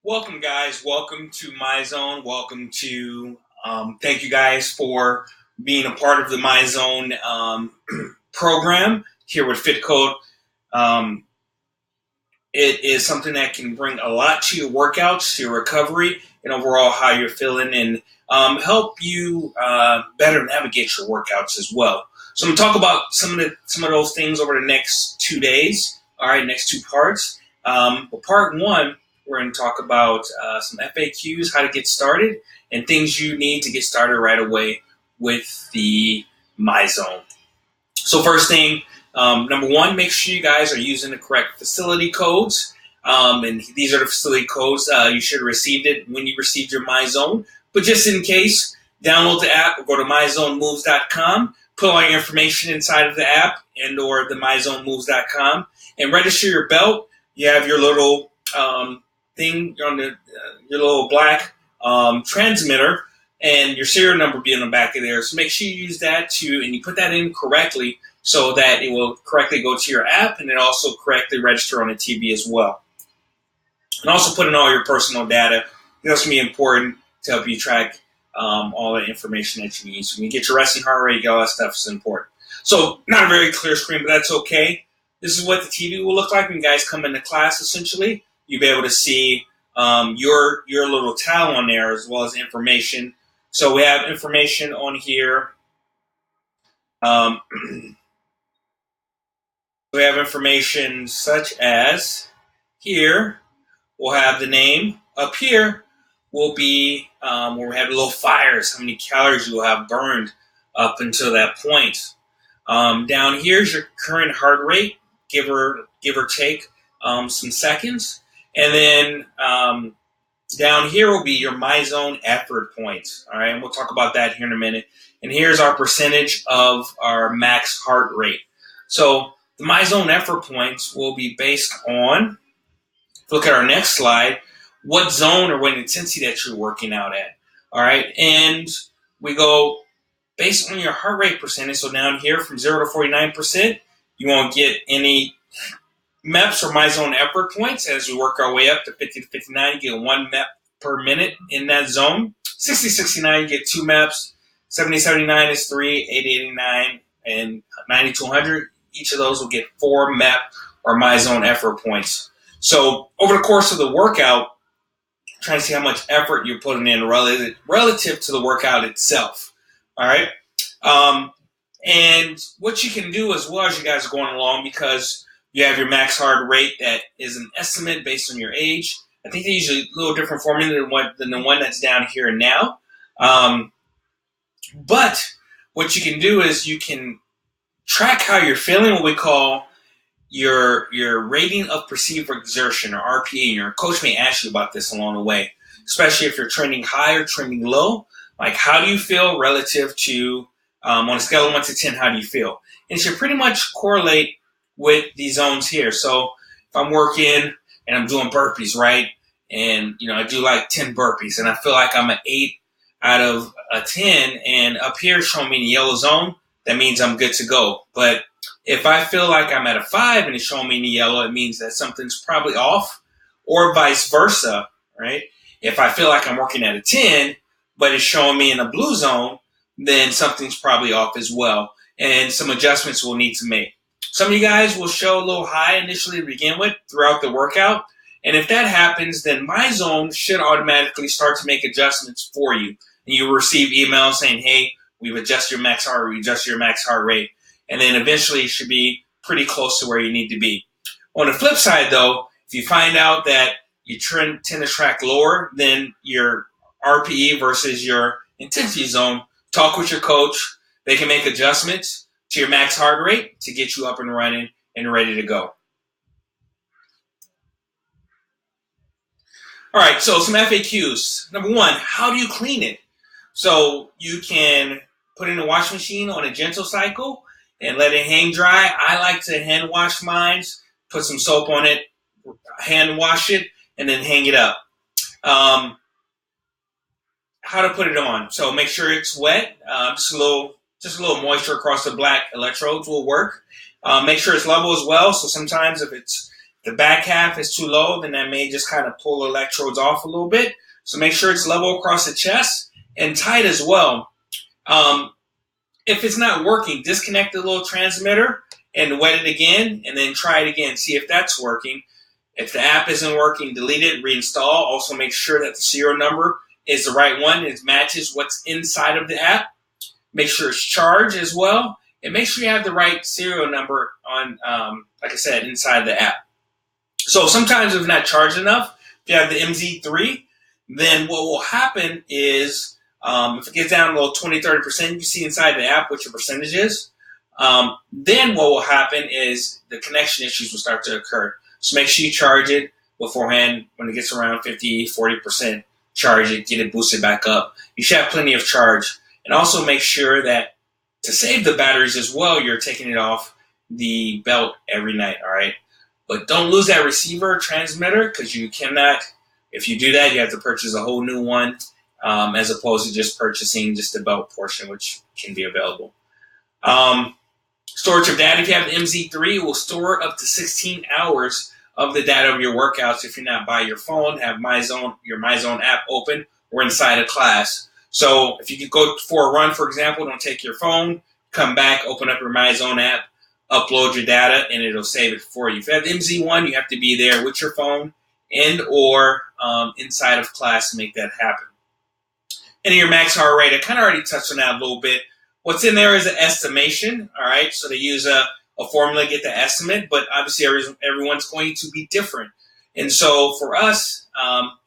Welcome, guys. Welcome to MyZone. Welcome to, thank you guys for being a part of the MyZone program here with FitCode. Um, it is something that can bring a lot to your workouts, to your recovery, and overall how you're feeling, and help you better navigate your workouts as well. So I'm going to talk about some of those things over the next 2 days. All right, next two parts. But part one, we're going to talk about some FAQs, how to get started, and things you need to get started right away with the MyZone. So first thing, number one, make sure you guys are using the correct facility codes. And these are the facility codes. You should have received it when you received your MyZone. But just in case, download the app or go to myzonemoves.com, put all your information inside of the app and or the myzonemoves.com, and register your belt. You have your little thing on your little black transmitter, and your serial number be on the back of there. So make sure you use that too, and you put that in correctly so that it will correctly go to your app and it also correctly register on the TV as well. And also put in all your personal data. That's going to be important to help you track all the information that you need. So when you get your resting heart rate, all that stuff is important. So not a very clear screen, but that's okay. This is what the TV will look like when you guys come into class, essentially. You'll be able to see your little towel on there as well as information. So we have information on here. We have information such as here, we'll have the name. Up here will be where we have little fires, how many calories you will have burned up until that point. Down here is your current heart rate, give or take some seconds. And then down here will be your MyZone effort points. All right, and we'll talk about that here in a minute. And here's our percentage of our max heart rate. So the MyZone effort points will be based on, look at our next slide, what zone or what intensity that you're working out at. All right, and we go based on your heart rate percentage. So down here from 0 to 49%, you won't get any MEPs or MyZone effort points. As we work our way up to 50 to 59, you get 1 MEP per minute in that zone. 60 69, you get 2 MEPs. 70 79 is 3, 80 89, and 90 to 100. Each of those will get 4 MEP or MyZone effort points. So over the course of the workout, trying to see how much effort you're putting in relative to the workout itself. All right. And what you can do as well as you guys are going along, because you have your max heart rate that is an estimate based on your age. I think they use a little different formula than the one that's down here now. But what you can do is you can track how you're feeling, what we call your rating of perceived exertion, or RPE. And your coach may ask you about this along the way, especially if you're trending high or trending low. Like, how do you feel relative to, on a scale of 1 to 10, how do you feel? And it should pretty much correlate with these zones here. So if I'm working and I'm doing burpees, right? And, I do like 10 burpees and I feel like I'm an 8 out of a 10, and up here showing me in the yellow zone, that means I'm good to go. But if I feel like I'm at a 5 and it's showing me in the yellow, it means that something's probably off, or vice versa, right? If I feel like I'm working at a 10, but it's showing me in a blue zone, then something's probably off as well. And some adjustments we'll need to make. Some of you guys will show a little high initially to begin with throughout the workout. And if that happens, then MyZone should automatically start to make adjustments for you. And you'll receive emails saying, hey, we've adjusted your max heart rate, we adjusted your max heart rate. And then eventually you should be pretty close to where you need to be. On the flip side, though, if you find out that you tend to track lower than your RPE versus your intensity zone, talk with your coach. They can make adjustments to your max heart rate to get you up and running and ready to go. All right, so some FAQs. Number one, how do you clean it? So you can put it in a washing machine on a gentle cycle and let it hang dry. I like to hand wash mine, put some soap on it, hand wash it, and then hang it up. How to put it on. So make sure it's wet. Just a little moisture across the black electrodes will work. Make sure it's level as well. So sometimes if the back half is too low, then that may just kind of pull electrodes off a little bit. So make sure it's level across the chest and tight as well. If it's not working, disconnect the little transmitter and wet it again, and then try it again. See if that's working. If the app isn't working, delete it, reinstall. Also make sure that the serial number is the right one. It matches what's inside of the app. Make sure it's charged as well. And make sure you have the right serial number on, like I said, inside the app. So sometimes if not charged enough, if you have the MZ3, then what will happen is if it gets down a little 20, 30%, you see inside the app what your percentage is. Then what will happen is the connection issues will start to occur. So make sure you charge it beforehand. When it gets around 50, 40%, charge it, get it boosted back up. You should have plenty of charge. And also make sure that to save the batteries as well, you're taking it off the belt every night, all right? But don't lose that receiver transmitter, because you cannot, if you do that, you have to purchase a whole new one, as opposed to just purchasing just the belt portion, which can be available. Storage of data, if you have the MZ3, it will store up to 16 hours of the data of your workouts if you're not by your phone, have MyZone, your MyZone app open, or inside a class. So if you could go for a run, for example, don't take your phone, come back, open up your MyZone app, upload your data, and it'll save it for you. If you have the MZ1, you have to be there with your phone and or inside of class to make that happen. And your max heart rate, I kind of already touched on that a little bit. What's in there is an estimation, all right? So they use a formula to get the estimate, but obviously everyone's going to be different. And so for us,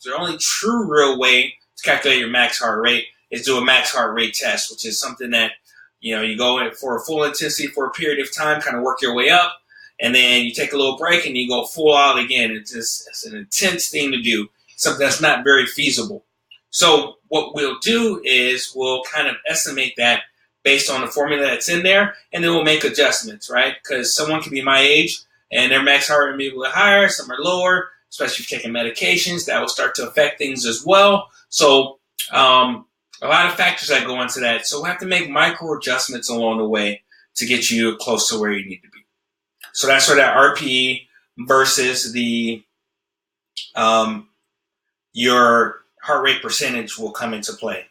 the only true real way to calculate your max heart rate is do a max heart rate test, which is something that, you know, you go in for a full intensity for a period of time, kind of work your way up, and then you take a little break and you go full out again. It's an intense thing to do, something that's not very feasible. So what we'll do is we'll kind of estimate that based on the formula that's in there, and then we'll make adjustments, right? Because someone can be my age, and their max heart rate may be a little higher, some are lower, especially if you're taking medications. That will start to affect things as well. So a lot of factors that go into that. So we'll have to make micro adjustments along the way to get you close to where you need to be. So that's where that RPE versus the your heart rate percentage will come into play.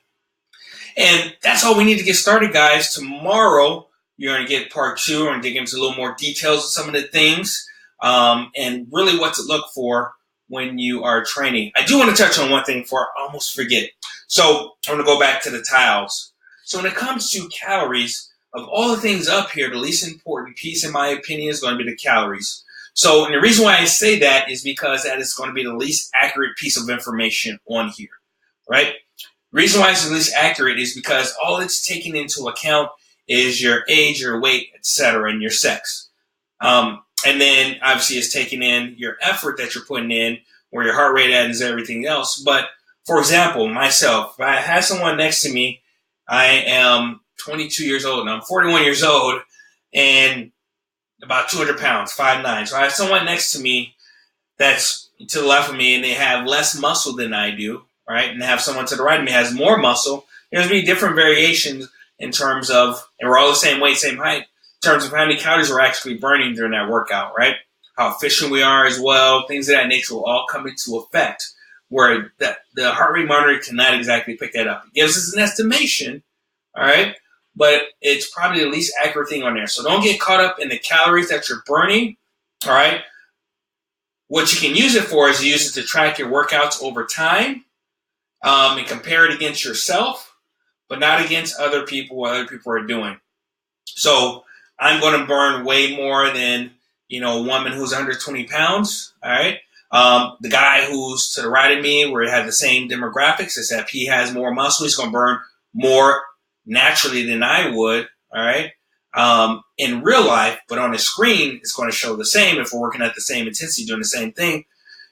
And that's all we need to get started, guys. Tomorrow, you're going to get part 2. We're going to dig into a little more details of some of the things and really what to look for when you are training. I do want to touch on one thing before I almost forget. So I'm going to go back to the tiles. So when it comes to calories, of all the things up here, the least important piece, in my opinion, is going to be the calories. So, and the reason why I say that is because that is going to be the least accurate piece of information on here, right? The reason why it's the least accurate is because all it's taking into account is your age, your weight, etc., and your sex. And then obviously it's taking in your effort that you're putting in, where your heart rate at and everything else. But for example, myself, if I have someone next to me, I am 22 years old and I'm 41 years old and about 200 pounds, 5'9". So I have someone next to me that's to the left of me and they have less muscle than I do, right? And have someone to the right of me has more muscle. There's going to be different variations in terms of, and we're all the same weight, same height, in terms of how many calories we're actually burning during that workout, right? How efficient we are as well, things of that nature will all come into effect, where the heart rate monitor cannot exactly pick that up. It gives us an estimation, all right? But it's probably the least accurate thing on there. So don't get caught up in the calories that you're burning, all right? What you can use it for is use it to track your workouts over time and compare it against yourself, but not against other people, what other people are doing. So I'm going to burn way more than, a woman who's 120 pounds, all right? The guy who's to the right of me, where it had the same demographics, except he has more muscle, he's going to burn more naturally than I would, all right? In real life, but on the screen, it's going to show the same if we're working at the same intensity, doing the same thing.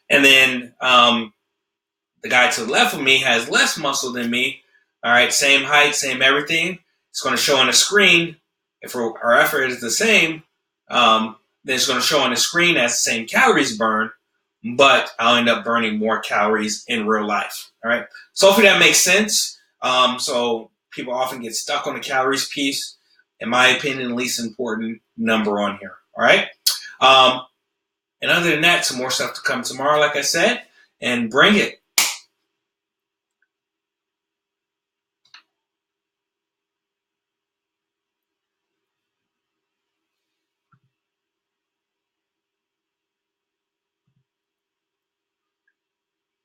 And then the guy to the left of me has less muscle than me, all right? Same height, same everything. It's going to show on the screen. If our effort is the same, then it's going to show on the screen as the same calories burned, but I'll end up burning more calories in real life, all right? So hopefully that makes sense. So people often get stuck on the calories piece. In my opinion, the least important number on here, all right? And other than that, some more stuff to come tomorrow, like I said, and bring it.